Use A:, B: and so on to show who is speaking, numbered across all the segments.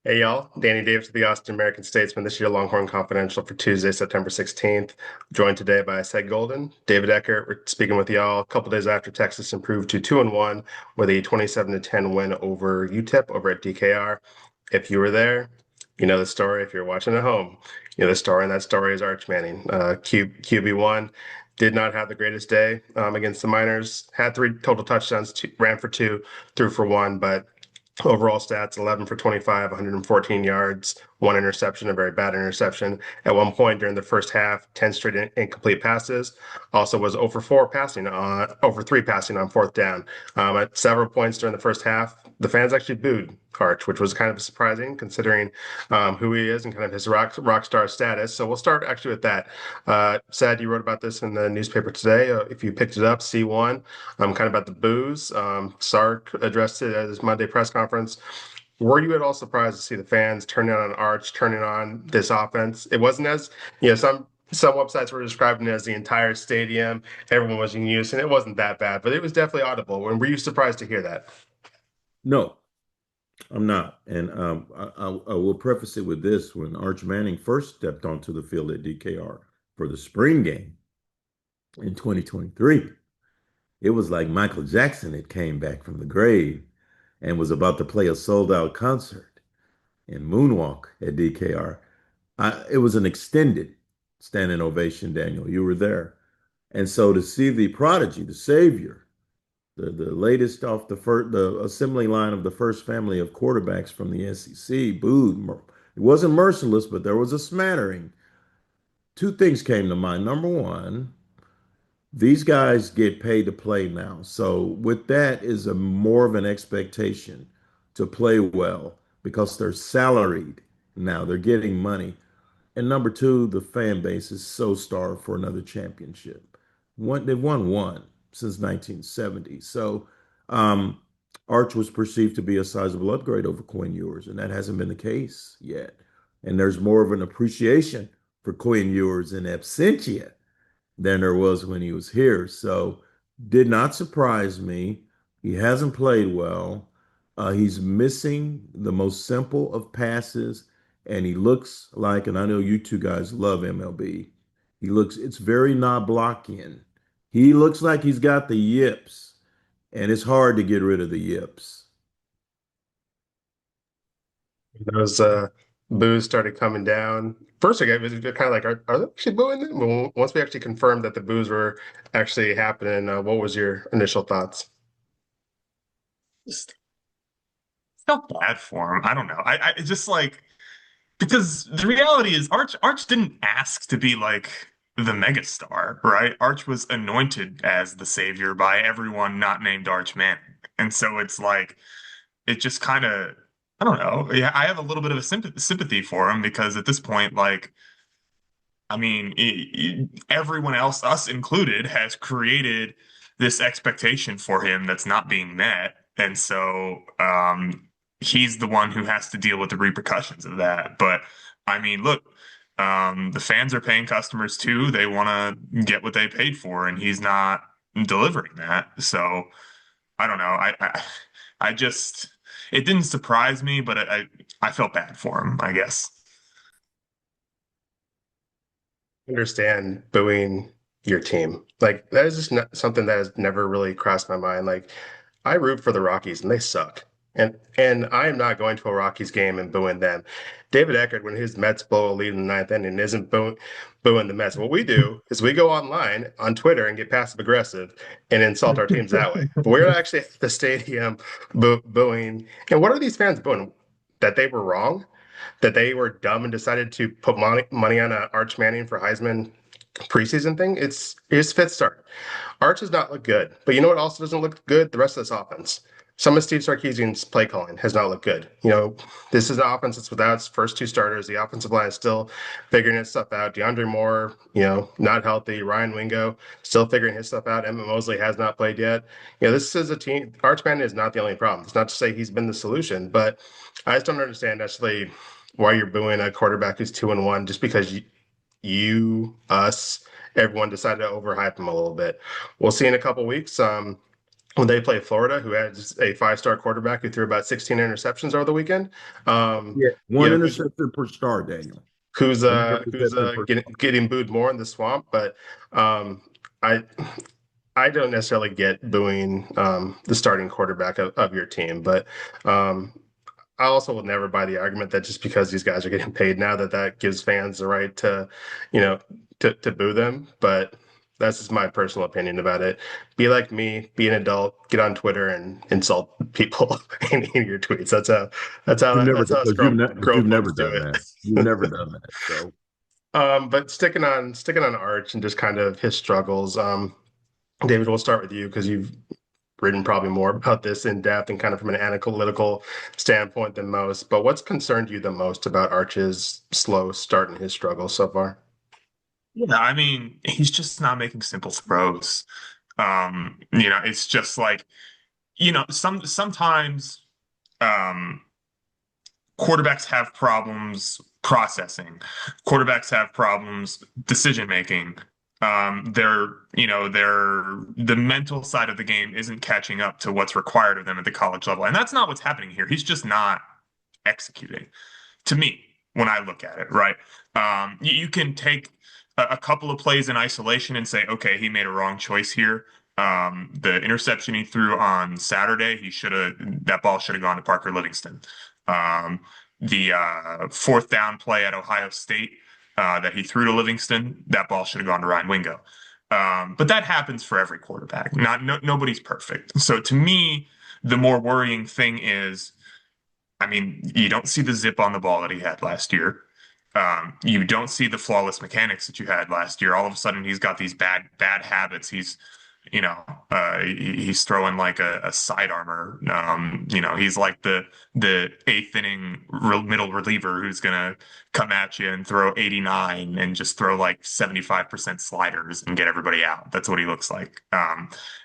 A: Hey y'all, Danny Davis of the Austin American-Statesman. This is your Longhorn Confidential for Tuesday, September 16th. Joined today by Seth Golden, David Eckert. We're speaking with y'all a couple days after Texas improved to 2-1 with a 27-10 win over UTEP over at DKR. If you were there, you know the story. If you're watching at home, you know the story, and that story is Arch Manning. QB1 did not have the greatest day against the Miners. Had three total touchdowns, ran for two, threw for one, but overall stats 11 for 25, 114 yards, one interception, a very bad interception. At one point during the first half, 10 straight incomplete passes. Also was over 4 passing on over 3 passing on fourth down. At several points during the first half, the fans actually booed Arch, which was kind of surprising considering who he is and kind of his rock star status. So we'll start actually with that. Sad you wrote about this in the newspaper today. If you picked it up, C1, kind of about the booze. Sark addressed it at his Monday press conference. Were you at all surprised to see the fans turning on Arch, turning on this offense? It wasn't as, some websites were describing it as the entire stadium. Everyone was in use, and it wasn't that bad, but it was definitely audible. And were you surprised to hear that?
B: No, I'm not. And I will preface it with this. When Arch Manning first stepped onto the field at DKR for the spring game in 2023, it was like Michael Jackson had came back from the grave and was about to play a sold out concert and moonwalk at DKR. It was an extended standing ovation, Daniel. You were there. And so to see the prodigy, the savior, the latest off the assembly line of the first family of quarterbacks from the SEC booed. It wasn't merciless, but there was a smattering. Two things came to mind. Number one, these guys get paid to play now. So with that is a more of an expectation to play well because they're salaried now. They're getting money. And number two, the fan base is so starved for another championship. They've won one since 1970. So um, Arch was perceived to be a sizable upgrade over Quinn Ewers, and that hasn't been the case yet. And there's more of an appreciation for Quinn Ewers in absentia than there was when he was here. So did not surprise me. He hasn't played well. He's missing the most simple of passes, and he looks like, and I know you two guys love MLB. It's very not blocking. He looks like he's got the yips, and it's hard to get rid of the yips.
A: Those boos started coming down. First, it was kind of like, are they actually booing them? Well, once we actually confirmed that the boos were actually happening, what was your initial thoughts?
C: Just felt bad for him. I don't know. I it's just like because the reality is Arch didn't ask to be like the megastar, right? Arch was anointed as the savior by everyone not named Arch Manning. And so it's like it just kind of I don't know. Yeah, I have a little bit of a sympathy for him because at this point, like, I mean, everyone else, us included, has created this expectation for him that's not being met. And so he's the one who has to deal with the repercussions of that. But I mean, look, the fans are paying customers too. They want to get what they paid for, and he's not delivering that. So I don't know. I just, it didn't surprise me, but I felt bad for him, I guess.
A: Understand booing your team. Like that is just not something that has never really crossed my mind. Like I root for the Rockies and they suck. And I am not going to a Rockies game and booing them. David Eckert, when his Mets blow a lead in the ninth inning, isn't booing the Mets. What we do is we go online on Twitter and get passive aggressive and insult our teams that way. But we're actually at the stadium booing. And what are these fans booing? That they were wrong? That they were dumb and decided to put money on Arch Manning for Heisman preseason thing. It's his fifth start. Arch does not look good, but you know what also doesn't look good? The rest of this offense. Some of Steve Sarkisian's play calling has not looked good. This is an offense that's without its first two starters. The offensive line is still figuring its stuff out. DeAndre Moore, not healthy. Ryan Wingo still figuring his stuff out. Emmett Mosley has not played yet. This is a team. Arch Manning is not the only problem. It's not to say he's been the solution, but I just don't understand actually why you're booing a quarterback who's 2-1 just because us, everyone decided to overhype him a little bit. We'll see in a couple weeks. when they play Florida, who had just a five-star quarterback who threw about 16 interceptions over the weekend.
B: Yeah,
A: You
B: one
A: know,
B: interception per star, Daniel.
A: who's
B: One
A: uh who's
B: interception
A: uh
B: per
A: getting
B: star.
A: getting booed more in the swamp, but um I I don't necessarily get booing the starting quarterback of your team, but um I also will never buy the argument that just because these guys are getting paid now that gives fans the right to, you know, to boo them. But that's just my personal opinion about it. Be like me, be an adult, get on Twitter and insult people in your tweets.
B: You've never
A: That's how us
B: because you've ne but
A: grown
B: you've never
A: folks do
B: done that. You've
A: it.
B: never done that. So
A: But sticking on Arch and just kind of his struggles. David, we'll start with you because you've written probably more about this in depth and kind of from an analytical standpoint than most. But what's concerned you the most about Arch's slow start and his struggles so far?
C: Yeah, I mean, he's just not making simple throws. It's just like, sometimes um quarterbacks have problems processing. Quarterbacks have problems decision making. The mental side of the game isn't catching up to what's required of them at the college level. And that's not what's happening here. He's just not executing to me when I look at it, right? You can take a couple of plays in isolation and say, okay, he made a wrong choice here. The interception he threw on Saturday, that ball should have gone to Parker Livingston. Um, the fourth down play at Ohio State that he threw to Livingston, that ball should have gone to Ryan Wingo. But that happens for every quarterback. Nobody's perfect. So to me, the more worrying thing is, I mean, you don't see the zip on the ball that he had last year. You don't see the flawless mechanics that you had last year. All of a sudden, he's got these bad habits. You know, he's throwing like a side armor. He's like the eighth inning middle reliever who's gonna come at you and throw 89 and just throw like 75% sliders and get everybody out. That's what he looks like.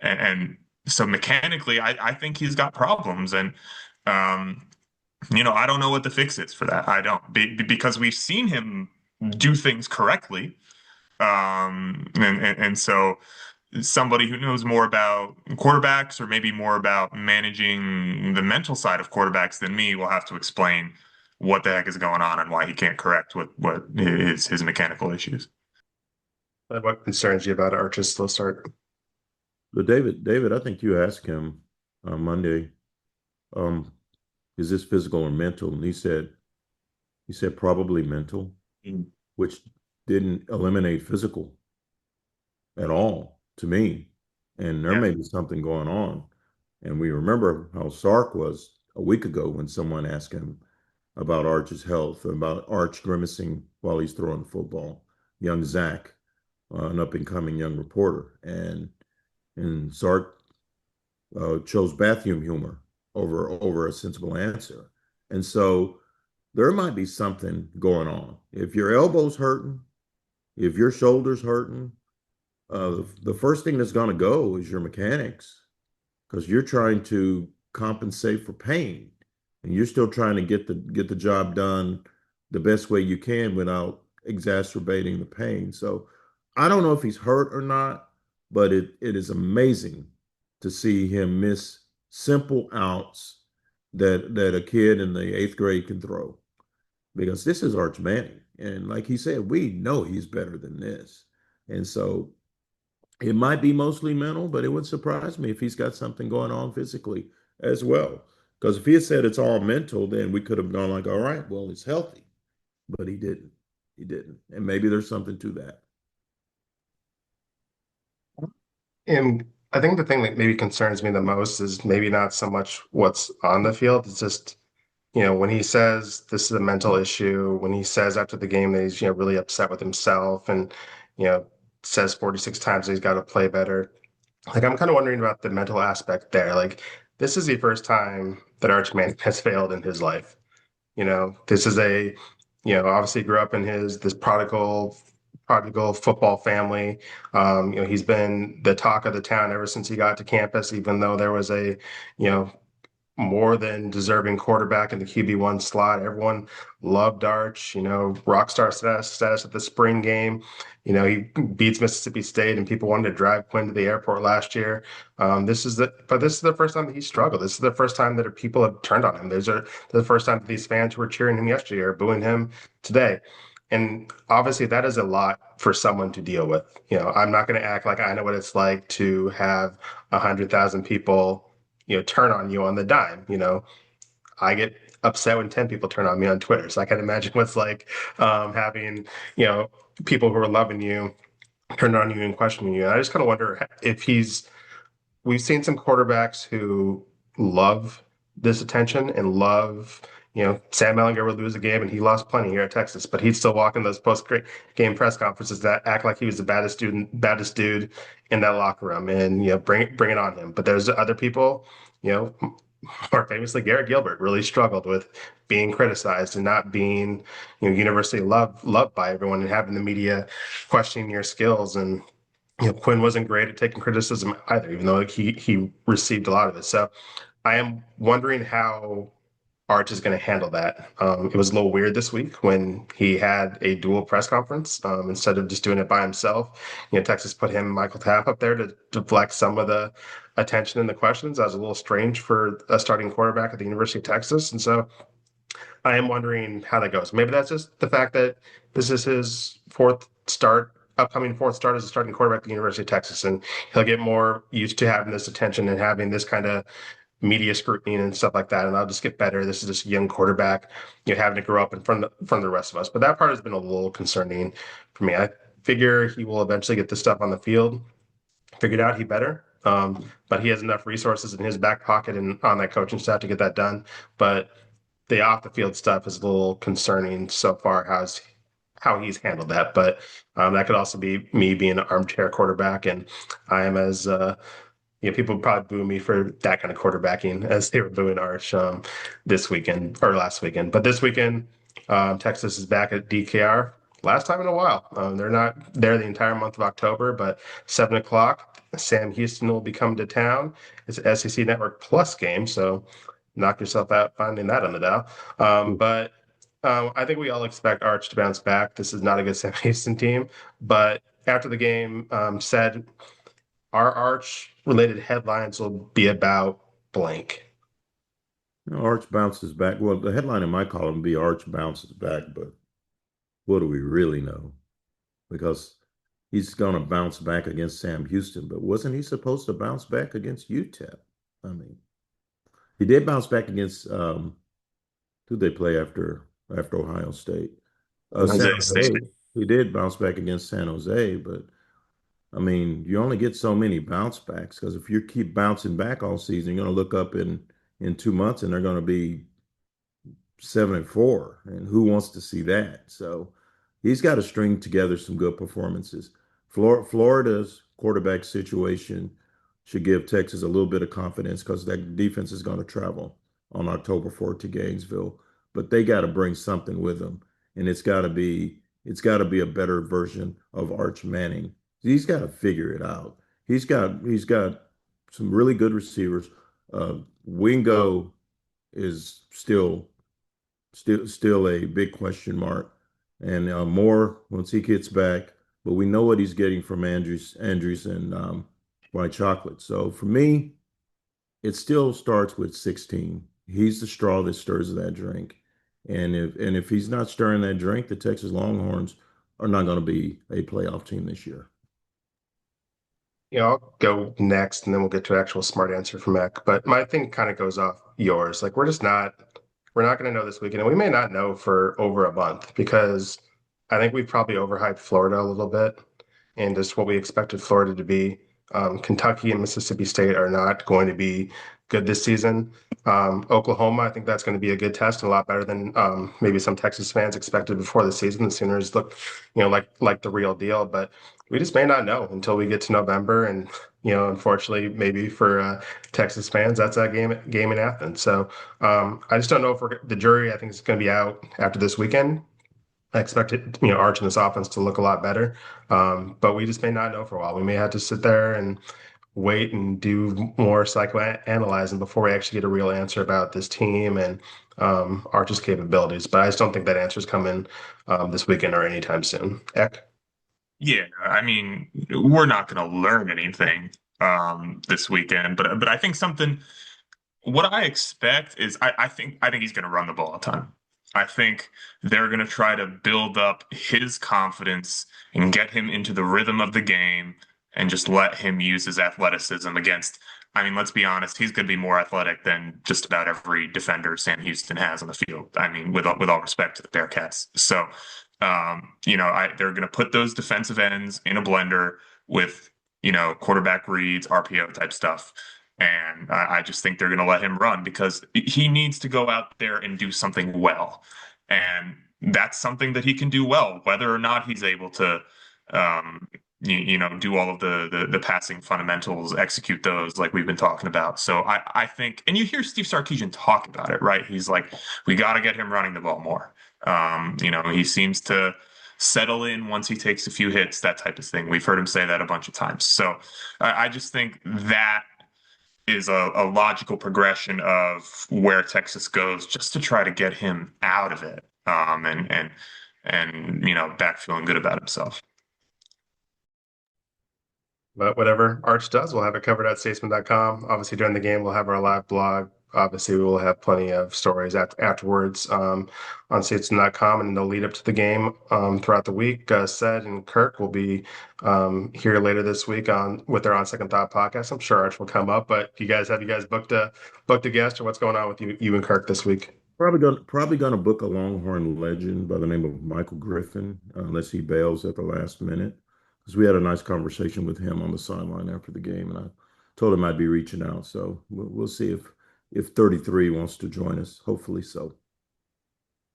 C: And so mechanically, I think he's got problems. And um, I don't know what the fix is for that. I don't because we've seen him do things correctly. And so somebody who knows more about quarterbacks or maybe more about managing the mental side of quarterbacks than me will have to explain what the heck is going on and why he can't correct what is his mechanical issues.
A: What concerns you about Arch's slow start?
B: but David, I think you asked him on Monday, um, is this physical or mental? And he said probably mental,
C: Mm.
B: which didn't eliminate physical at all to me. And there
C: Yeah.
B: may be something going on. And we remember how Sark was a week ago when someone asked him about Arch's health, about Arch grimacing while he's throwing the football. Young Zach, an up and coming young reporter, and Sark chose bathroom humor over a sensible answer. And so there might be something going on. If your elbow's hurting, if your shoulder's hurting, the first thing that's going to go is your mechanics because you're trying to compensate for pain and you're still trying to get the job done the best way you can without exacerbating the pain. So I don't know if he's hurt or not, but it is amazing to see him miss simple outs that a kid in the eighth grade can throw because this is Arch Manning. And like he said, we know he's better than this. And so it might be mostly mental, but it would surprise me if he's got something going on physically as well. Because if he had said it's all mental, then we could have gone like, all right, well, it's healthy. But he didn't. He didn't. And maybe there's something to that.
A: And I think the thing that maybe concerns me the most is maybe not so much what's on the field. It's just, when he says this is a mental issue, when he says after the game that he's, really upset with himself and, you know, says 46 times that he's got to play better. Like, I'm kind of wondering about the mental aspect there. Like, this is the first time that Arch Manning has failed in his life. This is obviously grew up in this prodigal football family. He's been the talk of the town ever since he got to campus, even though there was a, you know, more than deserving quarterback in the QB1 slot. Everyone loved Arch, rock star status at the spring game. He beats Mississippi State, and people wanted to drive Quinn to the airport last year. This is the first time that he struggled. This is the first time that people have turned on him. The first time that these fans who were cheering him yesterday are booing him today. And obviously, that is a lot for someone to deal with. I'm not going to act like I know what it's like to have 100,000 people, turn on you on the dime. I get upset when 10 people turn on me on Twitter. So I can imagine what's like having, you know, people who are loving you turn on you and questioning you. And I just kind of wonder if we've seen some quarterbacks who love this attention and love, Sam Ellinger would lose a game and he lost plenty here at Texas, but he'd still walk in those post-game press conferences that act like he was the baddest dude in that locker room and, bring it on him. But there's other people, you know, more famously, Garrett Gilbert really struggled with being criticized and not being, universally loved by everyone and having the media questioning your skills. And Quinn wasn't great at taking criticism either, even though he received a lot of it. So I am wondering how Arch is going to handle that. It was a little weird this week when he had a dual press conference instead of just doing it by himself. Texas put him and Michael Tapp up there to deflect some of the attention and the questions. That was a little strange for a starting quarterback at the University of Texas. And so I am wondering how that goes. Maybe that's just the fact that this is his upcoming fourth start as a starting quarterback at the University of Texas, and he'll get more used to having this attention and having this kind of media scrutiny and stuff like that. And I'll just get better. This is just a young quarterback, having to grow up in front of the rest of us. But that part has been a little concerning for me. I figure he will eventually get this stuff on the field figured out. He better. But he has enough resources in his back pocket and on that coaching staff to get that done. But the off the field stuff is a little concerning so far. How he's handled that, but that could also be me being an armchair quarterback, and I am as people would probably boo me for that kind of quarterbacking as they were booing Arch this weekend or last weekend. But this weekend, Texas is back at DKR. Last time in a while. They're not there the entire month of October, but 7 o'clock, Sam Houston will be coming to town. It's an SEC Network Plus game, so knock yourself out finding that on the dial. But I think we all expect Arch to bounce back. This is not a good Sam Houston team, but after the game said our Arch related headlines will be about blank.
B: Arch bounces back. Well, the headline in my column would be Arch bounces back, but what do we really know? Because he's going to bounce back against Sam Houston, but wasn't he supposed to bounce back against UTEP? I mean, he did bounce back against who they play after Ohio State? San Jose. He did bounce back against San Jose, but I mean, you only get so many bounce backs because if you keep bouncing back all season, you're going to look up in 2 months and they're going to be 7-4, and who wants to see that? So he's got to string together some good performances. Florida's quarterback situation should give Texas a little bit of confidence because that defense is going to travel on October 4th to Gainesville, but they got to bring something with them, and it's got to be a better version of Arch Manning. He's got to figure it out. He's got some really good receivers. Wingo is still a big question mark, and Moore once he gets back. But we know what he's getting from Andrews and White Chocolate. So for me, it still starts with 16. He's the straw that stirs that drink, and if he's not stirring that drink, the Texas Longhorns are not going to be a playoff team this year.
A: I'll go next and then we'll get to an actual smart answer from Eck. But my thing kind of goes off yours. Like we're not going to know this weekend. And we may not know for over a month because I think we've probably overhyped Florida a little bit and just what we expected Florida to be. Kentucky and Mississippi State are not going to be good this season. Oklahoma, I think that's going to be a good test and a lot better than maybe some Texas fans expected before the season. The Sooners look, like the real deal, but we just may not know until we get to November. And unfortunately, maybe for Texas fans, that's a game in Athens. So I just don't know if the jury. I think is going to be out after this weekend. I expected, Arch and this offense to look a lot better, but we just may not know for a while. We may have to sit there and wait and do more psychoanalyzing before we actually get a real answer about this team and Arch's capabilities. But I just don't think that answer's coming this weekend or anytime soon. Eck?
C: Yeah, I mean, we're not going to learn anything this weekend, but I think something. What I expect is I think he's going to run the ball a ton. I think they're going to try to build up his confidence and get him into the rhythm of the game and just let him use his athleticism against. I mean, let's be honest, he's going to be more athletic than just about every defender Sam Houston has on the field. I mean, with all respect to the Bearcats. So, they're going to put those defensive ends in a blender with, quarterback reads, RPO type stuff. And I just think they're going to let him run because he needs to go out there and do something well. And that's something that he can do well, whether or not he's able to, do all of the passing fundamentals, execute those like we've been talking about. So I think, and you hear Steve Sarkisian talk about it, right? He's like, we got to get him running the ball more. He seems to settle in once he takes a few hits, that type of thing. We've heard him say that a bunch of times. So I just think that is a logical progression of where Texas goes just to try to get him out of it and back feeling good about himself.
A: But whatever Arch does, we'll have it covered at statesman.com. Obviously, during the game, we'll have our live blog. Obviously, we will have plenty of stories afterwards on statesman.com, and they'll lead up to the game throughout the week. Sed and Kirk will be here later this week on with their On Second Thought podcast. I'm sure Arch will come up, but have you guys booked a guest, or what's going on with you and Kirk this week?
B: Probably gonna book a Longhorn legend by the name of Michael Griffin, unless he bails at the last minute. Because we had a nice conversation with him on the sideline after the game, and I told him I'd be reaching out. So we'll see if 33 wants to join us. Hopefully so.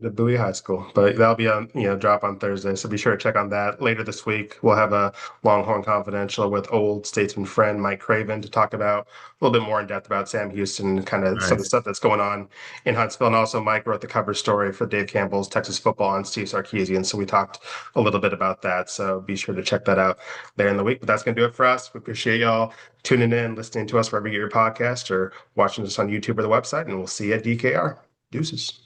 A: The Bowie High School, but that'll be on, drop on Thursday. So be sure to check on that later this week. We'll have a Longhorn Confidential with old statesman friend Mike Craven to talk about a little bit more in depth about Sam Houston and kind of some of the
B: Nice.
A: stuff that's going on in Huntsville. And also, Mike wrote the cover story for Dave Campbell's Texas Football and Steve Sarkisian. So we talked a little bit about that. So be sure to check that out there in the week. But that's going to do it for us. We appreciate y'all tuning in, listening to us wherever you get your podcast or watching us on YouTube or the website. And we'll see you at DKR. Deuces.